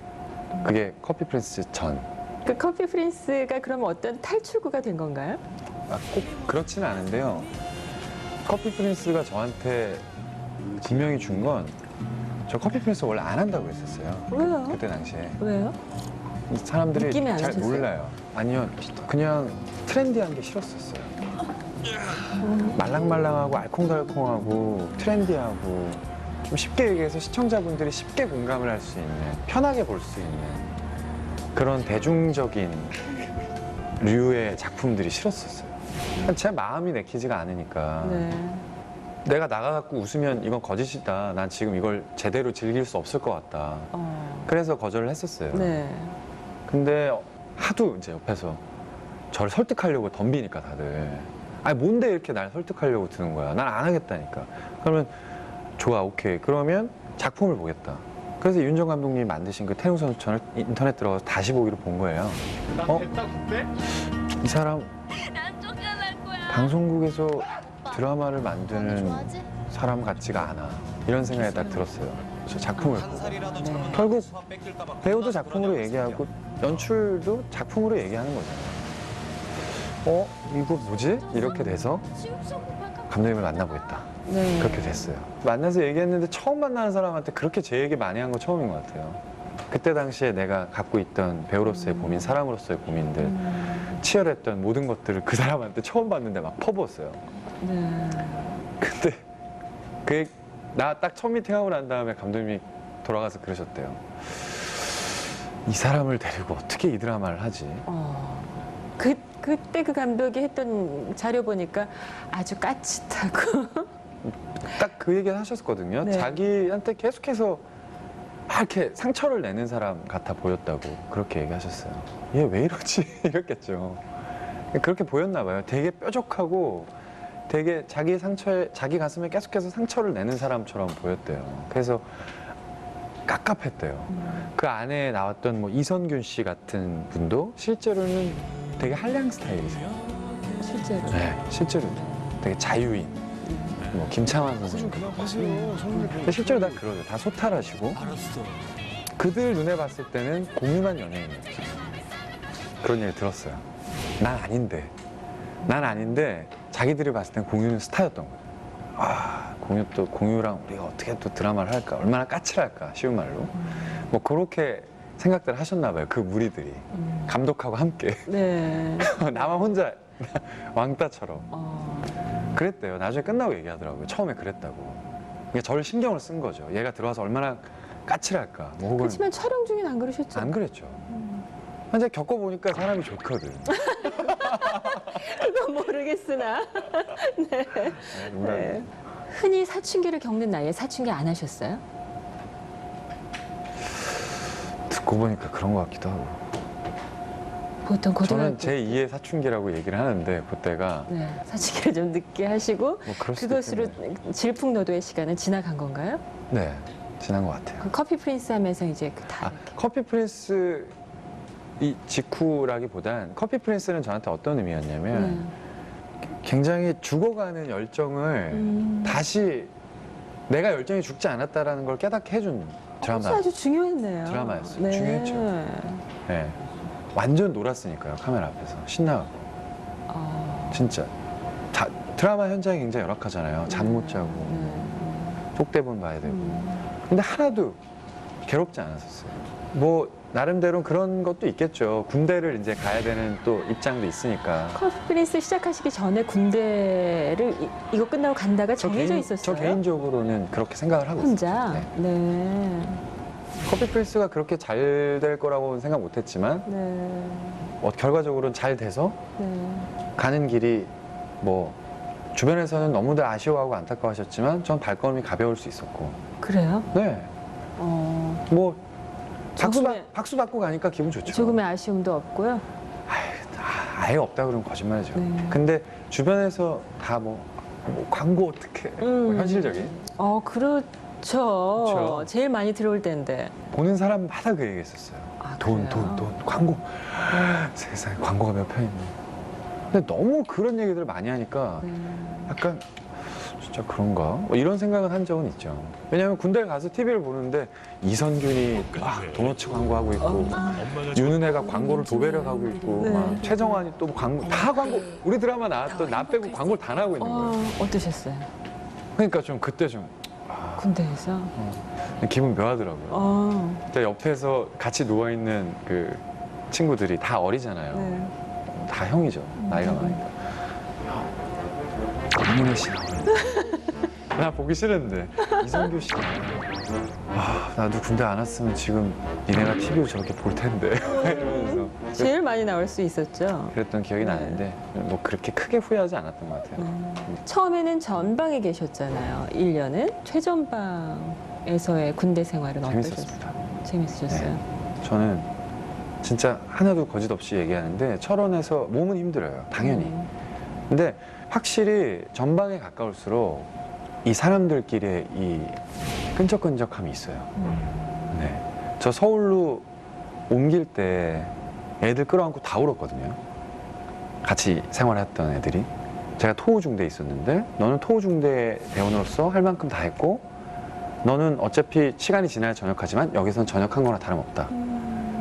그게 커피 프린스 전. 그 커피 프린스가 그러면 어떤 탈출구가 된 건가요? 꼭 그렇지는 않은데요. 커피 프린스가 저한테 분명히 준 건 저 커피 프린스 원래 안 한다고 했었어요. 왜요? 그때 당시에. 왜요? 이 사람들이 느낌이 안 잘 하셨어요? 몰라요. 아니요, 그냥 트렌디한 게 싫었었어요. 말랑말랑하고 알콩달콩하고 트렌디하고 좀 쉽게 얘기해서 시청자분들이 쉽게 공감을 할 수 있는, 편하게 볼 수 있는 그런 대중적인 류의 작품들이 싫었었어요. 제 마음이 내키지가 않으니까 네. 내가 나가갖고 웃으면 이건 거짓이다. 난 지금 이걸 제대로 즐길 수 없을 것 같다. 그래서 거절을 했었어요. 네. 근데 하도 이제 옆에서 저를 설득하려고 덤비니까 다들 아니 뭔데 이렇게 날 설득하려고 드는 거야. 난 안 하겠다니까. 그러면 좋아, 오케이. 그러면 작품을 보겠다. 그래서 윤정 감독님이 만드신 그 태웅 선수촌을 인터넷 들어가서 다시 보기로 본 거예요. 이 사람 방송국에서 드라마를 만드는 사람 같지가 않아. 이런 생각이 딱 들었어요. 저 작품을 보고. 결국 배우도 작품으로 얘기하고 연출도 작품으로 얘기하는 거잖아요. 이거 뭐지? 이렇게 돼서 감독님을 만나보겠다. 네. 그렇게 됐어요. 만나서 얘기했는데 처음 만나는 사람한테 그렇게 제 얘기 많이 한 거 처음인 것 같아요. 그때 당시에 내가 갖고 있던 배우로서의 고민, 사람으로서의 고민들, 치열했던 모든 것들을 그 사람한테 처음 봤는데 막 퍼부었어요. 네. 근데 나 딱 첫 미팅하고 난 다음에 감독님이 돌아가서 그러셨대요. 이 사람을 데리고 어떻게 이 드라마를 하지? 그때 그 감독이 했던 자료 보니까 아주 까칠하고 딱 그 얘기를 하셨거든요. 네. 자기한테 계속해서 막 이렇게 상처를 내는 사람 같아 보였다고 그렇게 얘기하셨어요. 얘 왜 이러지? 이랬겠죠. 그렇게 보였나 봐요. 되게 뾰족하고 되게 자기 상처에, 자기 가슴에 계속해서 상처를 내는 사람처럼 보였대요. 그래서 깝깝했대요. 그 안에 나왔던 뭐 이선균 씨 같은 분도 실제로는 되게 한량 스타일이세요. 실제로. 네, 실제로 되게 자유인. 뭐 김창완 선생님. 근데 실제로 다 그러죠. 다 소탈하시고. 그들 눈에 봤을 때는 공유만 연예인이었죠. 그런 얘기 들었어요. 난 아닌데 자기들이 봤을 땐 공유는 스타였던 거예요. 아, 공유랑 우리가 어떻게 또 드라마를 할까? 얼마나 까칠할까? 쉬운 말로. 뭐 그렇게 생각들 하셨나 봐요. 그 무리들이. 감독하고 함께. 네. 나만 혼자 왕따처럼. 그랬대요. 나중에 끝나고 얘기하더라고요. 처음에 그랬다고. 그러니까 저를 신경을 쓴 거죠. 얘가 들어와서 얼마나 까칠할까. 뭐 혹은 그렇지만 촬영 중엔 안 그러셨죠? 안 그랬죠. 근데 겪어보니까 사람이 좋거든. 그건 모르겠으나. 네. 농담이에요. 네. 흔히 사춘기를 겪는 나이에 사춘기 안 하셨어요? 듣고 보니까 그런 것 같기도 하고. 보통 고등학교 저는 제2의 사춘기라고 얘기를 하는데 그때가 네, 사춘기를 좀 늦게 하시고 뭐 그럴 수도 그것으로 있겠네요. 질풍노도의 시간은 지나간 건가요? 네, 지난 것 같아요. 그 커피 프린스 하면서 이제 다 아, 이렇게. 커피 프린스 이 직후라기보단 커피 프린스는 저한테 어떤 의미였냐면 굉장히 죽어가는 열정을 다시 내가 열정이 죽지 않았다라는 걸 깨닫게 해준 드라마. 아주 중요했네요. 드라마였어요. 네. 중요했죠. 네. 완전 놀았으니까요. 카메라 앞에서 신나고 진짜 드라마 현장이 굉장히 열악하잖아요. 잠 못 자고 쪽대본 봐야 되고. 근데 하나도 괴롭지 않았었어요. 뭐 나름대로 그런 것도 있겠죠. 군대를 이제 가야 되는 또 입장도 있으니까. 커피 프린스 시작하시기 전에 군대를 이거 끝나고 간다가 정해져 있었어요. 저 개인적으로는 그렇게 생각을 하고 혼자. 있어요. 네. 네. 커피 프린스가 그렇게 잘 될 거라고는 생각 못했지만 네. 결과적으로는 잘 돼서 네. 가는 길이 뭐 주변에서는 너무들 아쉬워하고 안타까워하셨지만 전 발걸음이 가벼울 수 있었고. 그래요? 네. 뭐 박수 받고 가니까 기분 좋죠. 조금의 아쉬움도 없고요. 아예 없다 그러면 거짓말이죠. 네. 근데 주변에서 다 뭐 뭐 광고 어떻게 뭐 현실적인 그렇죠. 그렇죠. 제일 많이 들어올 때인데. 보는 사람마다 그 얘기했었어요. 돈 광고 세상에 광고가 몇 편 있니. 근데 너무 그런 얘기들을 많이 하니까 약간 진짜 그런가? 뭐 이런 생각은 한 적은 있죠. 왜냐하면 군대 가서 TV를 보는데 이선균이 막 도너츠 광고하고 있고 윤은혜가 광고를 도배를 하고 있고 막 최정환이 또 광고 다 광고 우리 드라마 나왔던 나 빼고 광고를 다 나오고 있는 거예요. 어떠셨어요? 그러니까 좀 그때 좀 군대에서? 기분 묘하더라고요. 그때 옆에서 같이 누워있는 그 친구들이 다 어리잖아요. 다 형이죠. 나이가 많으니까. 윤은혜 씨 나 보기 싫은데 이성규 씨 나도 군대 안 왔으면 지금 니네가 TV로 저렇게 볼 텐데 이러면서 제일 많이 나올 수 있었죠. 그랬던 기억이 나는데 뭐 그렇게 크게 후회하지 않았던 것 같아요. 처음에는 전방에 계셨잖아요. 1년은 최전방에서의 군대 생활은 어떠셨어요? 재밌었습니다. 재밌으셨어요? 네. 저는 진짜 하나도 거짓 없이 얘기하는데 철원에서 몸은 힘들어요. 당연히. 근데 확실히 전방에 가까울수록 이 사람들끼리의 이 끈적끈적함이 있어요. 네. 저 서울로 옮길 때 애들 끌어안고 다 울었거든요. 같이 생활했던 애들이. 제가 토우중대에 있었는데 너는 토우중대 대원으로서 할 만큼 다 했고 너는 어차피 시간이 지나야 전역하지만 여기서는 전역한 거나 다름없다.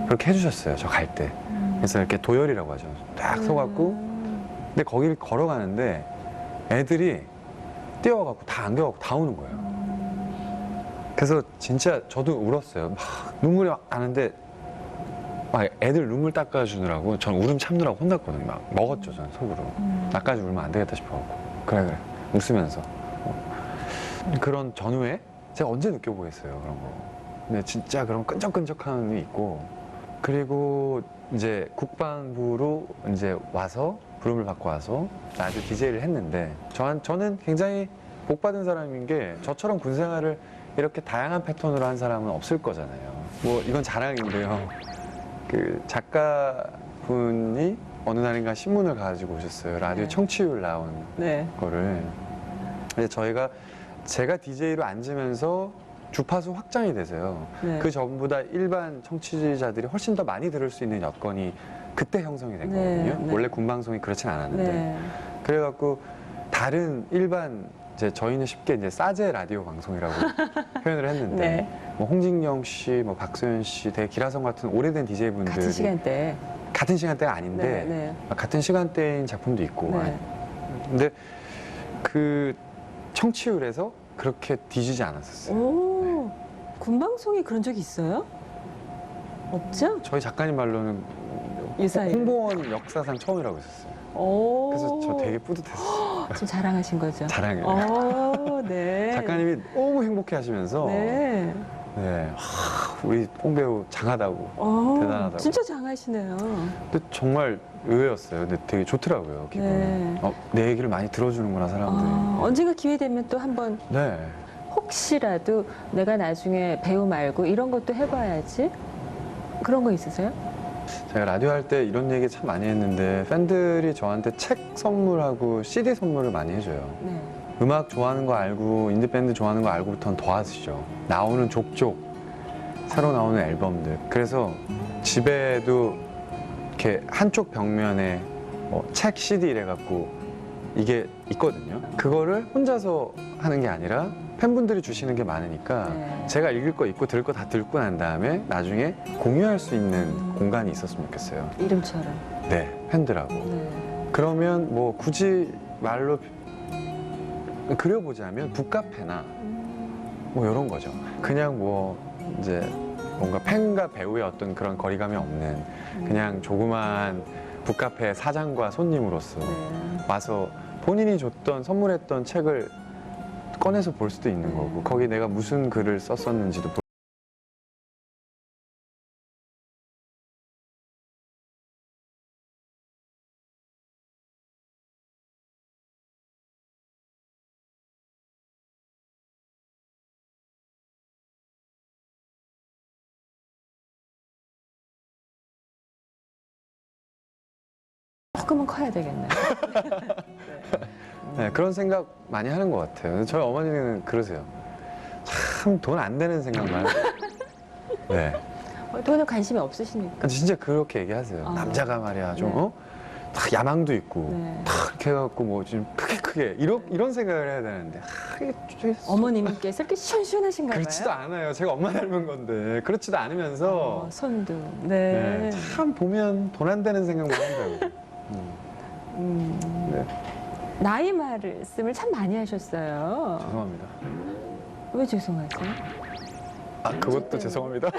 그렇게 해주셨어요. 저 갈 때. 그래서 이렇게 도열이라고 하죠. 딱 서갖고 근데 거기를 걸어가는데 애들이 뛰어가고 다 안겨가고 다 우는 거예요. 그래서 진짜 저도 울었어요. 막 눈물이 막 나는데 막 애들 눈물 닦아주느라고 전 울음 참느라고 혼났거든요. 막 먹었죠, 저는 속으로. 나까지 울면 안 되겠다 싶어갖고. 그래 웃으면서. 그런 전후에 제가 언제 느껴보겠어요, 그런 거. 근데 진짜 그런 끈적끈적함이 있고 그리고 이제 국방부로 이제 와서 부름을 받고 와서 라디오 DJ를 했는데 저는 굉장히 복 받은 사람인 게 저처럼 군 생활을 이렇게 다양한 패턴으로 한 사람은 없을 거잖아요. 뭐 이건 자랑인데요. 그 작가분이 어느 날인가 신문을 가지고 오셨어요. 라디오 청취율 나온 거를. 근데 제가 DJ로 앉으면서 주파수 확장이 돼서요. 그 전보다 일반 청취자들이 훨씬 더 많이 들을 수 있는 여건이 그때 형성이 된 거거든요. 원래 군방송이 그렇진 않았는데. 그래갖고 다른 일반 이제 저희는 쉽게 이제 싸제 라디오 방송이라고 표현을 했는데 뭐 홍진경 씨, 뭐 박소연 씨, 되게 기라성 같은 오래된 DJ분들이 같은 시간대가 아닌데 같은 시간대인 작품도 있고. 근데 그 청취율에서 그렇게 뒤지지 않았었어요. 군방송이 그런 적이 있어요? 없죠? 저희 작가님 말로는 홍보원 역사상 처음이라고 했었어요. 그래서 저 되게 뿌듯했어요. 좀 자랑하신 거죠? 자랑해요. 네. 작가님이 너무 행복해 하시면서 우리 홍배우 장하다고 대단하다고. 진짜 장하시네요. 근데 정말 의외였어요. 근데 되게 좋더라고요, 기분이. 내 얘기를 많이 들어주는구나, 사람들이. 언젠가 기회 되면 또 한번 혹시라도 내가 나중에 배우 말고 이런 것도 해봐야지. 그런 거 있으세요? 제가 라디오 할 때 이런 얘기 참 많이 했는데 팬들이 저한테 책 선물하고 CD 선물을 많이 해줘요. 음악 좋아하는 거 알고 인디밴드 좋아하는 거 알고부터는 도와주시죠. 나오는 족족 새로 나오는 앨범들. 그래서 집에도 이렇게 한쪽 벽면에 책 CD 이래갖고 이게 있거든요. 그거를 혼자서 하는 게 아니라 팬분들이 주시는 게 많으니까 제가 읽을 거 읽고 들을 거 다 듣고 난 다음에 나중에 공유할 수 있는 공간이 있었으면 좋겠어요. 이름처럼. 네, 팬들하고. 그러면 뭐 굳이 말로 그려보자면 북카페나 뭐 이런 거죠. 그냥 뭐 이제 뭔가 팬과 배우의 어떤 그런 거리감이 없는 그냥 조그만 북카페 사장과 손님으로서 와서 본인이 줬던 선물했던 책을 꺼내서 볼 수도 있는 거고 거기 내가 무슨 글을 썼었는지도 볼 조금은 커야 되겠네요. 네, 그런 생각 많이 하는 것 같아요. 저희 어머니는 그러세요. 참 돈 안 되는 생각만. 네. 돈에 관심이 없으시니까. 진짜 그렇게 얘기하세요. 남자가 말이야 좀 네. 딱 야망도 있고 네. 탁 이렇게 해갖고 뭐 좀 크게 이런 생각을 해야 되는데 이게 어머님께서 이렇게 시원시원하신가 봐요. 그렇지도 않아요. 제가 엄마 닮은 건데 그렇지도 않으면서 손도. 네, 참 보면 돈 안 되는 생각만 한다고. 네, 나이 말씀을 참 많이 하셨어요. 죄송합니다. 왜 죄송하세요? 아 그것도 죄송합니다.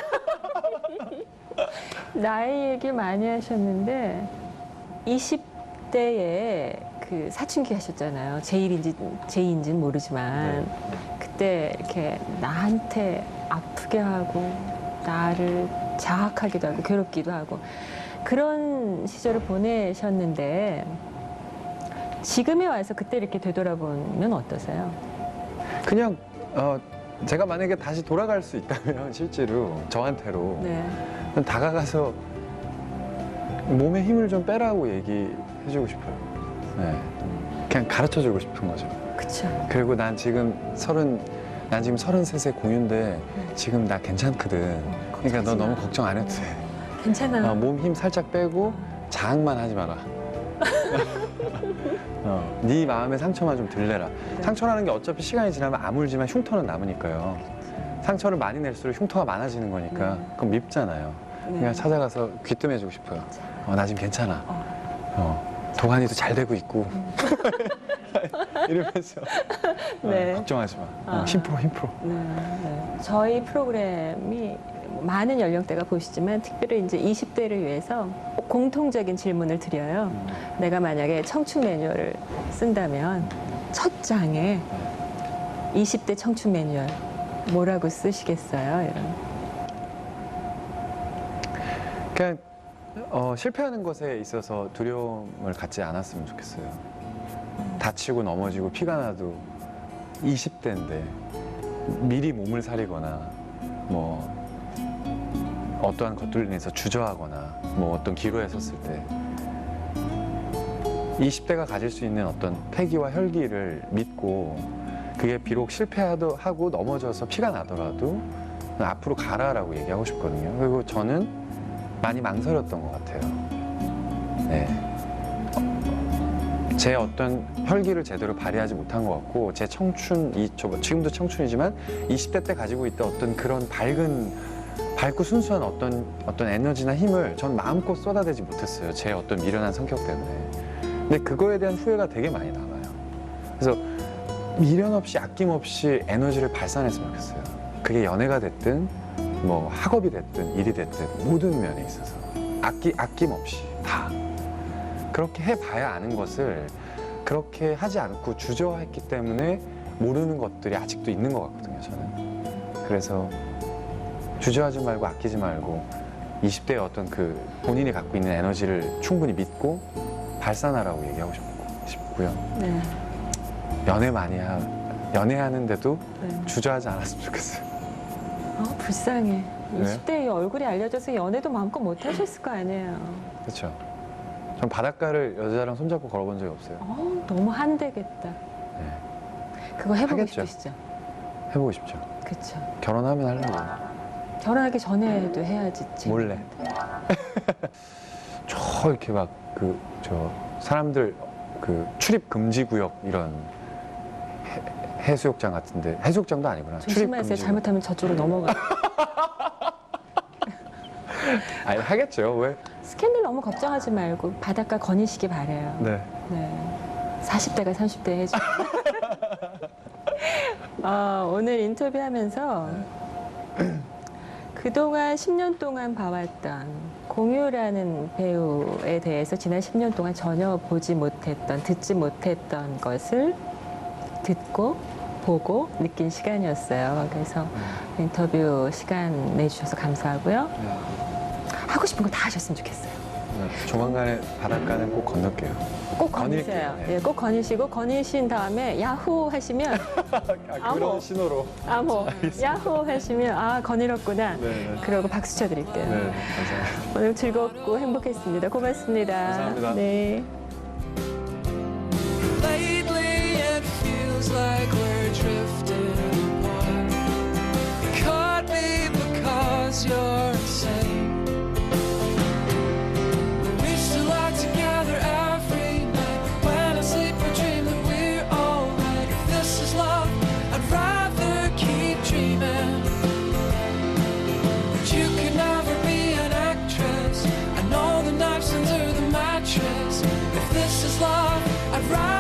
나이 얘기 많이 하셨는데 20대에 그 사춘기 하셨잖아요. 제2인지는 모르지만 그때 이렇게 나한테 아프게 하고 나를 자학하기도 하고 괴롭기도 하고 그런 시절을 보내셨는데 지금에 와서 그때 이렇게 되돌아보면 어떠세요? 그냥 제가 만약에 다시 돌아갈 수 있다면 실제로 저한테로 네. 그냥 다가가서 몸에 힘을 좀 빼라고 얘기해주고 싶어요. 네. 그냥 가르쳐주고 싶은 거죠. 그쵸. 그리고 난 지금 33세 공유인데 지금 나 괜찮거든. 그러니까 너 너무 걱정 안 해도 돼. 괜찮아. 몸 힘 살짝 빼고 자학만 하지 마라. 네 마음의 상처만 좀 덜 내라. 상처라는 게 어차피 시간이 지나면 아물지만 흉터는 남으니까요. 상처를 많이 낼수록 흉터가 많아지는 거니까 그건 밉잖아요. 그냥 찾아가서 귀뜸해주고 싶어요. 나 지금 괜찮아. 도가니도 잘 되고 있고. 이러면서 네. 걱정하지 마. 힘풀어. 저희 프로그램이 많은 연령대가 보시지만 특별히 이제 20대를 위해서 공통적인 질문을 드려요. 내가 만약에 청춘 매뉴얼을 쓴다면 첫 장에 20대 청춘 매뉴얼 뭐라고 쓰시겠어요? 이런. 그냥 실패하는 것에 있어서 두려움을 갖지 않았으면 좋겠어요. 다치고 넘어지고 피가 나도 20대인데 미리 몸을 사리거나 뭐 어떠한 것들로 인해서 주저하거나 뭐 어떤 기로에 섰을 때 20대가 가질 수 있는 어떤 패기와 혈기를 믿고 그게 비록 실패하고 넘어져서 피가 나더라도 앞으로 가라라고 얘기하고 싶거든요. 그리고 저는 많이 망설였던 것 같아요. 네. 제 어떤 혈기를 제대로 발휘하지 못한 것 같고 제 지금도 청춘이지만 20대 때 가지고 있던 어떤 그런 밝고 순수한 어떤 에너지나 힘을 전 마음껏 쏟아내지 못했어요. 제 어떤 미련한 성격 때문에. 근데 그거에 대한 후회가 되게 많이 남아요. 그래서 미련 없이 아낌없이 에너지를 발산했으면 좋겠어요. 그게 연애가 됐든 뭐 학업이 됐든 일이 됐든 모든 면에 있어서 아낌없이 다 그렇게 해봐야 아는 것을 그렇게 하지 않고 주저했기 때문에 모르는 것들이 아직도 있는 것 같거든요. 저는. 그래서 주저하지 말고 아끼지 말고 20대의 어떤 그 본인이 갖고 있는 에너지를 충분히 믿고 발산하라고 얘기하고 싶고요. 네. 연애하는데도 네. 주저하지 않았으면 좋겠어요. 불쌍해. 네? 20대의 얼굴이 알려져서 연애도 마음껏 못 하셨을 거 아니에요. 그렇죠. 전 바닷가를 여자랑 손잡고 걸어본 적이 없어요. 너무 한대겠다. 네. 그거 해보고 하겠죠. 싶으시죠? 해보고 싶죠. 그렇죠. 결혼하면 하려고. 결혼하기 전에도 해야지. 몰래. 저 이렇게 막 사람들 출입 금지 구역 이런 해수욕장 같은데 해수욕장도 아니구나. 조심하세요. 잘못하면 저쪽으로 넘어가. 아니 하겠죠. 왜? 스캔들 너무 걱정하지 말고 바닷가 거니시기 바래요. 네. 네. 40대가 30대 해줘. 오늘 인터뷰하면서 그동안 10년 동안 봐왔던 공유라는 배우에 대해서 지난 10년 동안 전혀 보지 못했던, 듣지 못했던 것을 듣고 보고 느낀 시간이었어요. 그래서 인터뷰 시간 내주셔서 감사하고요. 하고 싶은 거 다 하셨으면 좋겠어요. 네. 조만간에 바닷가는 꼭 건널게요. 꼭 거닐게요. 거니세요. 네. 꼭 거니시고 거니신 다음에 야호 하시면 그런 신호로. 야호 하시면 거닐었구나. 네. 그러고 박수 쳐드릴게요. 네. 감사합니다. 오늘 즐겁고 행복했습니다. 고맙습니다. 감사합니다. 네. Lately I'd ride